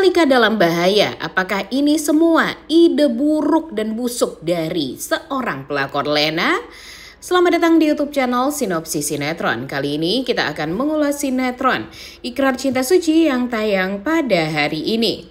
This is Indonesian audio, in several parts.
Alika dalam bahaya. Apakah ini semua ide buruk dan busuk dari seorang pelakor Lena? Selamat datang di YouTube channel Sinopsis Sinetron. Kali ini kita akan mengulas sinetron Ikrar Cinta Suci yang tayang pada hari ini.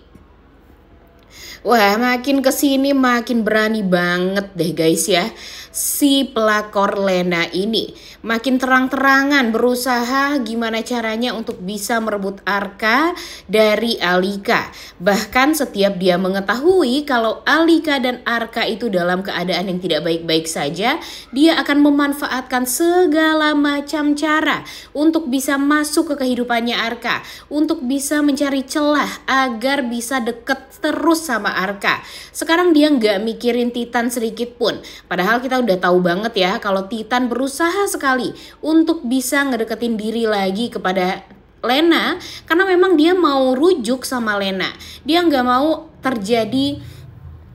Wah, makin kesini makin berani banget deh guys ya. Si pelakor Lena ini makin terang-terangan berusaha gimana caranya untuk bisa merebut Arka dari Alika. Bahkan setiap dia mengetahui kalau Alika dan Arka itu dalam keadaan yang tidak baik-baik saja, dia akan memanfaatkan segala macam cara untuk bisa masuk ke kehidupannya Arka, untuk bisa mencari celah agar bisa deket terus sama Arka. Sekarang dia nggak mikirin Titan sedikit pun. Padahal kita udah tahu banget ya kalau Titan berusaha sekali untuk bisa ngedeketin diri lagi kepada Lena, karena memang dia mau rujuk sama Lena. Dia nggak mau terjadi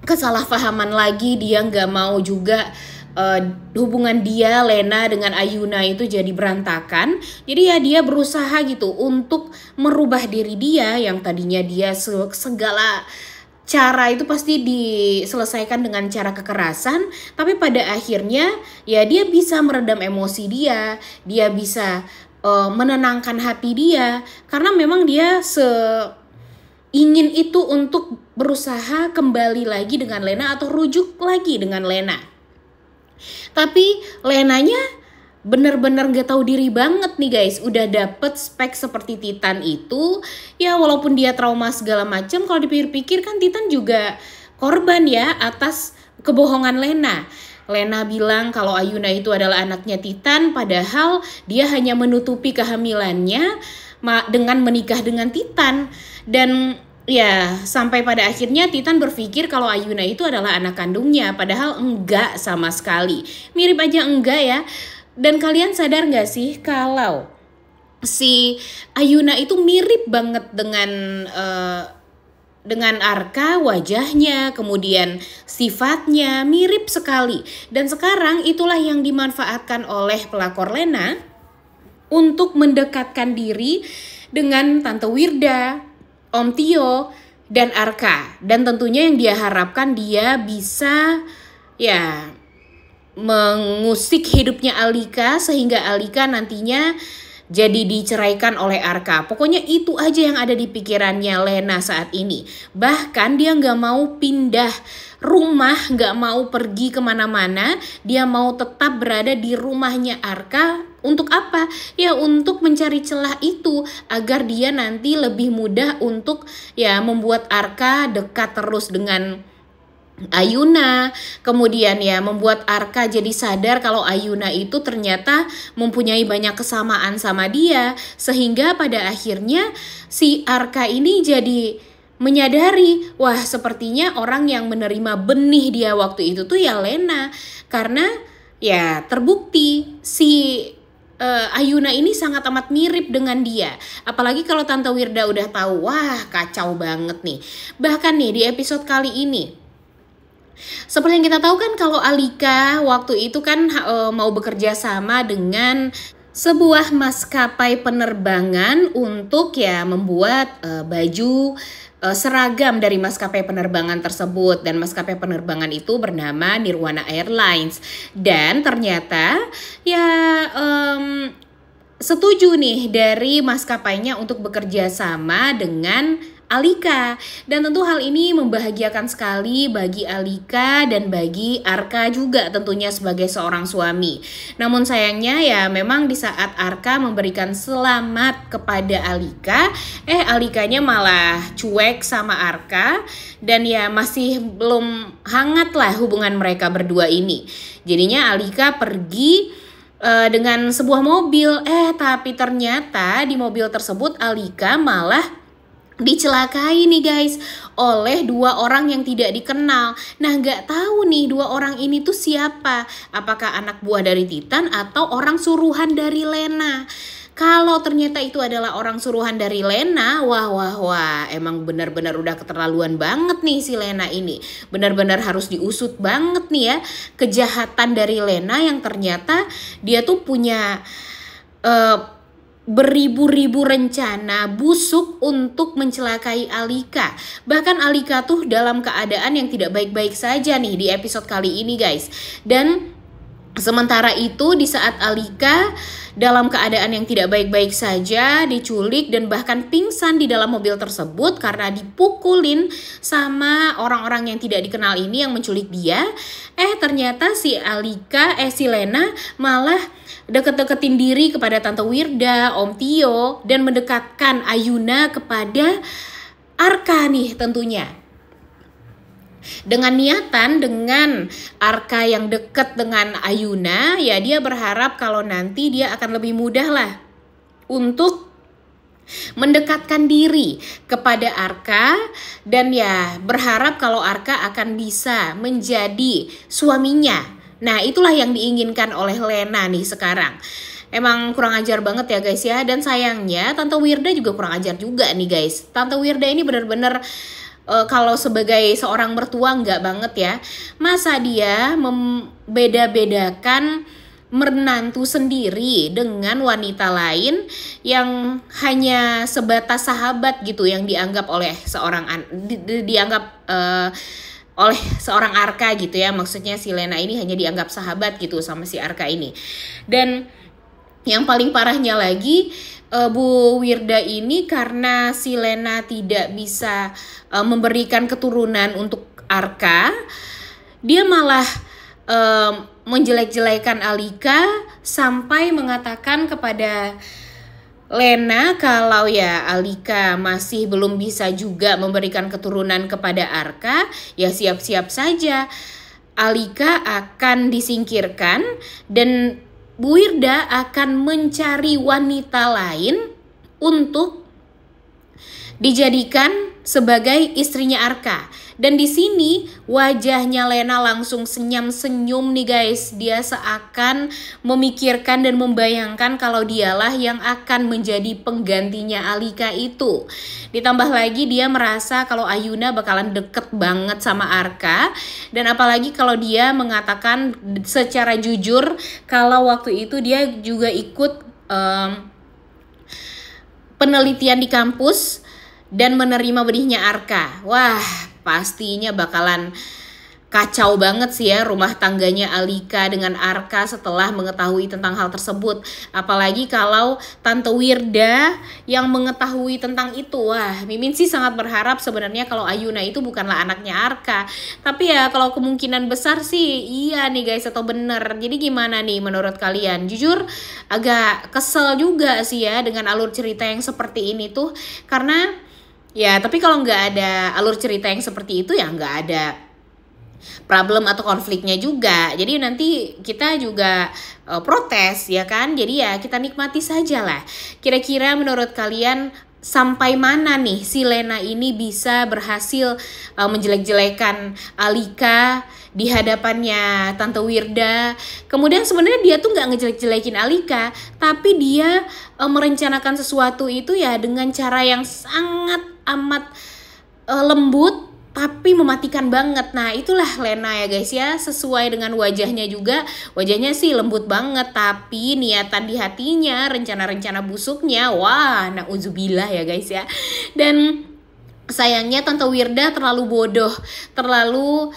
kesalahpahaman lagi. Dia nggak mau juga hubungan dia Lena dengan Ayuna itu jadi berantakan. Jadi ya dia berusaha gitu untuk merubah diri dia yang tadinya dia segala cara itu pasti diselesaikan dengan cara kekerasan, tapi pada akhirnya ya dia bisa meredam emosi dia bisa menenangkan hati dia, karena memang dia ingin itu untuk berusaha kembali lagi dengan Lena atau rujuk lagi dengan Lena. Tapi Lenanya bener-bener gak tahu diri banget nih guys. Udah dapet spek seperti Titan itu, ya walaupun dia trauma segala macam, kalau dipikir-pikir kan Titan juga korban ya atas kebohongan Lena. Lena bilang kalau Ayuna itu adalah anaknya Titan, padahal dia hanya menutupi kehamilannya dengan menikah dengan Titan. Dan ya sampai pada akhirnya Titan berpikir kalau Ayuna itu adalah anak kandungnya, padahal enggak sama sekali. Mirip aja enggak ya. Dan kalian sadar gak sih kalau si Ayuna itu mirip banget dengan Arka, wajahnya, kemudian sifatnya mirip sekali. Dan sekarang itulah yang dimanfaatkan oleh pelakor Lena untuk mendekatkan diri dengan Tante Wirda, Om Tio, dan Arka. Dan tentunya yang dia harapkan dia bisa ya mengusik hidupnya Alika sehingga Alika nantinya jadi diceraikan oleh Arka. Pokoknya itu aja yang ada di pikirannya Lena saat ini. Bahkan dia nggak mau pindah rumah, nggak mau pergi kemana-mana. Dia mau tetap berada di rumahnya Arka. Untuk apa? Ya untuk mencari celah itu agar dia nanti lebih mudah untuk ya membuat Arka dekat terus dengan Ayuna, kemudian ya membuat Arka jadi sadar kalau Ayuna itu ternyata mempunyai banyak kesamaan sama dia, sehingga pada akhirnya si Arka ini jadi menyadari, wah sepertinya orang yang menerima benih dia waktu itu tuh ya Lena, karena ya terbukti si Ayuna ini sangat amat mirip dengan dia. Apalagi kalau Tante Wirda udah tahu, wah kacau banget nih. Bahkan nih di episode kali ini, seperti yang kita tahu kan kalau Alika waktu itu kan mau bekerja sama dengan sebuah maskapai penerbangan untuk ya membuat baju seragam dari maskapai penerbangan tersebut. Dan maskapai penerbangan itu bernama Nirwana Airlines. Dan ternyata ya setuju nih dari maskapainya untuk bekerja sama dengan Alika. Dan tentu hal ini membahagiakan sekali bagi Alika dan bagi Arka juga tentunya sebagai seorang suami. Namun sayangnya ya memang di saat Arka memberikan selamat kepada Alika, Alikanya malah cuek sama Arka. Dan ya masih belum hangat lah hubungan mereka berdua ini. Jadinya Alika pergi dengan sebuah mobil, tapi ternyata di mobil tersebut Alika malah dicelakai nih guys oleh dua orang yang tidak dikenal. Nah nggak tahu nih dua orang ini tuh siapa, apakah anak buah dari Titan atau orang suruhan dari Lena. Kalau ternyata itu adalah orang suruhan dari Lena, wah emang benar-benar udah keterlaluan banget nih si Lena ini. Benar-benar harus diusut banget nih ya kejahatan dari Lena yang ternyata dia tuh punya beribu-ribu rencana busuk untuk mencelakai Alika. Bahkan Alika tuh dalam keadaan yang tidak baik-baik saja nih di episode kali ini guys. Dan sementara itu di saat Alika dalam keadaan yang tidak baik-baik saja, diculik dan bahkan pingsan di dalam mobil tersebut karena dipukulin sama orang-orang yang tidak dikenal ini yang menculik dia. Ternyata si Lena malah deket-deketin diri kepada Tante Wirda, Om Tio, dan mendekatkan Ayuna kepada Arka nih tentunya. Dengan niatan, dengan Arka yang dekat dengan Ayuna, ya dia berharap kalau nanti dia akan lebih mudah lah untuk mendekatkan diri kepada Arka. Dan ya berharap kalau Arka akan bisa menjadi suaminya. Nah itulah yang diinginkan oleh Lena nih sekarang. Emang kurang ajar banget ya guys ya. Dan sayangnya Tante Wirda juga kurang ajar juga nih guys. Tante Wirda ini benar-benar kalau sebagai seorang mertua enggak banget ya. Masa dia membeda-bedakan menantu sendiri dengan wanita lain yang hanya sebatas sahabat gitu, yang dianggap oleh seorang oleh seorang Arka gitu ya. Maksudnya si Lena ini hanya dianggap sahabat gitu sama si Arka ini. Dan yang paling parahnya lagi, Bu Wirda ini karena si Lena tidak bisa memberikan keturunan untuk Arka, dia malah menjelek-jelekan Alika sampai mengatakan kepada Lena kalau ya Alika masih belum bisa juga memberikan keturunan kepada Arka, ya siap-siap saja Alika akan disingkirkan dan Bu Wirda akan mencari wanita lain untuk dijadikan sebagai istrinya Arka. Dan di sini wajahnya Lena langsung senyum-senyum nih guys. Dia seakan memikirkan dan membayangkan kalau dialah yang akan menjadi penggantinya Alika itu. Ditambah lagi dia merasa kalau Ayuna bakalan deket banget sama Arka. Dan apalagi kalau dia mengatakan secara jujur kalau waktu itu dia juga ikut penelitian di kampus dan menerima benihnya Arka. Wah, pastinya bakalan kacau banget sih ya rumah tangganya Alika dengan Arka setelah mengetahui tentang hal tersebut. Apalagi kalau Tante Wirda yang mengetahui tentang itu. Wah, Mimin sih sangat berharap sebenarnya kalau Ayuna itu bukanlah anaknya Arka. Tapi ya kalau kemungkinan besar sih iya nih guys, atau bener. Jadi gimana nih menurut kalian? Jujur agak kesel juga sih ya dengan alur cerita yang seperti ini tuh. Karena ya tapi kalau nggak ada alur cerita yang seperti itu ya nggak ada problem atau konfliknya juga. Jadi nanti kita juga protes ya kan. Jadi ya kita nikmati saja lah. Kira-kira menurut kalian sampai mana nih si Lena ini bisa berhasil menjelek-jelekan Alika di hadapannya Tante Wirda. Kemudian sebenarnya dia tuh nggak ngejelek-jelekin Alika, tapi dia merencanakan sesuatu itu ya dengan cara yang sangat amat lembut tapi mematikan banget. Nah itulah Lena ya guys ya, sesuai dengan wajahnya juga. Wajahnya sih lembut banget, tapi niatan di hatinya, rencana-rencana busuknya, wah na'udzubillah ya guys ya. Dan sayangnya Tante Wirda terlalu bodoh, terlalu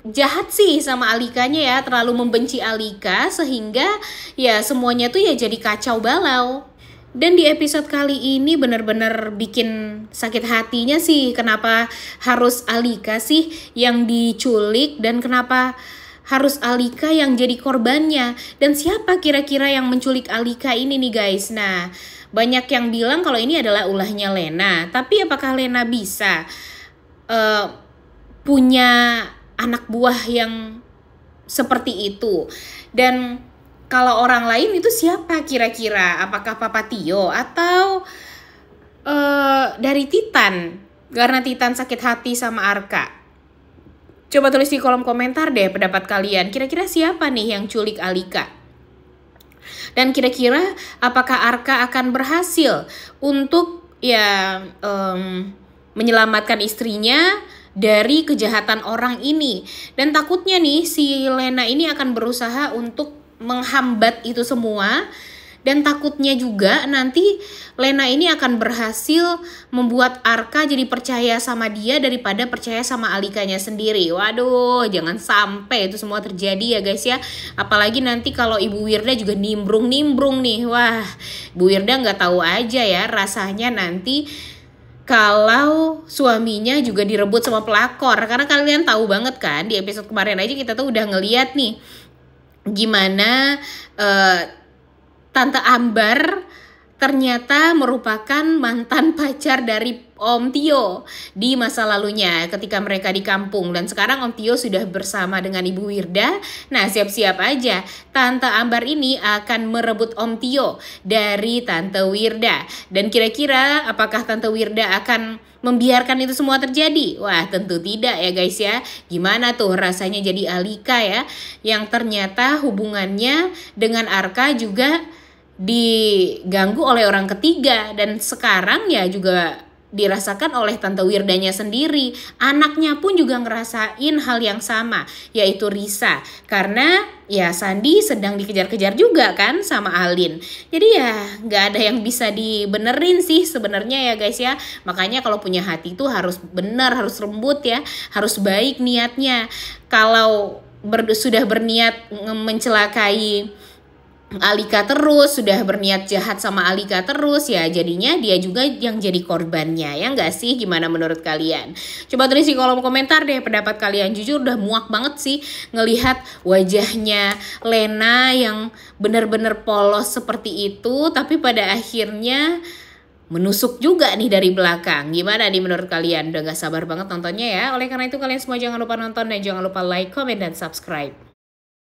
jahat sih sama Alikanya ya, terlalu membenci Alika sehingga ya semuanya tuh ya jadi kacau balau. Dan di episode kali ini benar-benar bikin sakit hatinya sih, kenapa harus Alika sih yang diculik dan kenapa harus Alika yang jadi korbannya. Dan siapa kira-kira yang menculik Alika ini nih guys? Nah, banyak yang bilang kalau ini adalah ulahnya Lena. Tapi apakah Lena bisa punya anak buah yang seperti itu? Dan kalau orang lain itu siapa kira-kira? Apakah Papa Tio atau dari Titan? Karena Titan sakit hati sama Arka. Coba tulis di kolom komentar deh pendapat kalian. Kira-kira siapa nih yang culik Alika? Dan kira-kira apakah Arka akan berhasil untuk ya menyelamatkan istrinya dari kejahatan orang ini? Dan takutnya nih si Lena ini akan berusaha untuk menghambat itu semua Dan takutnya juga nanti Lena ini akan berhasil membuat Arka jadi percaya sama dia daripada percaya sama Alikanya sendiri. Waduh, jangan sampai itu semua terjadi ya guys ya. Apalagi nanti kalau Ibu Wirda juga nimbrung-nimbrung nih. Wah, Bu Wirda nggak tahu aja ya rasanya nanti kalau suaminya juga direbut sama pelakor. Karena kalian tahu banget kan, di episode kemarin aja kita tuh udah ngeliat nih gimana Tante Ambar ternyata merupakan mantan pacar dari Om Tio di masa lalunya ketika mereka di kampung. Dan sekarang Om Tio sudah bersama dengan Ibu Wirda. Nah, siap-siap aja Tante Ambar ini akan merebut Om Tio dari Tante Wirda. Dan kira-kira apakah Tante Wirda akan membiarkan itu semua terjadi? Wah, tentu tidak ya guys ya. Gimana tuh rasanya jadi Alika ya, yang ternyata hubungannya dengan Arka juga diganggu oleh orang ketiga. Dan sekarang ya juga dirasakan oleh Tante Wirdanya sendiri. Anaknya pun juga ngerasain hal yang sama, yaitu Risa. Karena ya Sandi sedang dikejar-kejar juga kan sama Alin. Jadi ya nggak ada yang bisa dibenerin sih sebenarnya ya guys ya. Makanya kalau punya hati itu harus benar, harus lembut ya, harus baik niatnya. Kalau sudah berniat mencelakai Alika terus, sudah berniat jahat sama Alika terus, ya jadinya dia juga yang jadi korbannya, ya nggak sih? Gimana menurut kalian? Coba tulis di kolom komentar deh pendapat kalian. Jujur udah muak banget sih ngelihat wajahnya Lena yang bener-bener polos seperti itu, tapi pada akhirnya menusuk juga nih dari belakang. Gimana nih menurut kalian? Udah gak sabar banget nontonnya ya. Oleh karena itu kalian semua jangan lupa nonton dan jangan lupa like, comment, dan subscribe.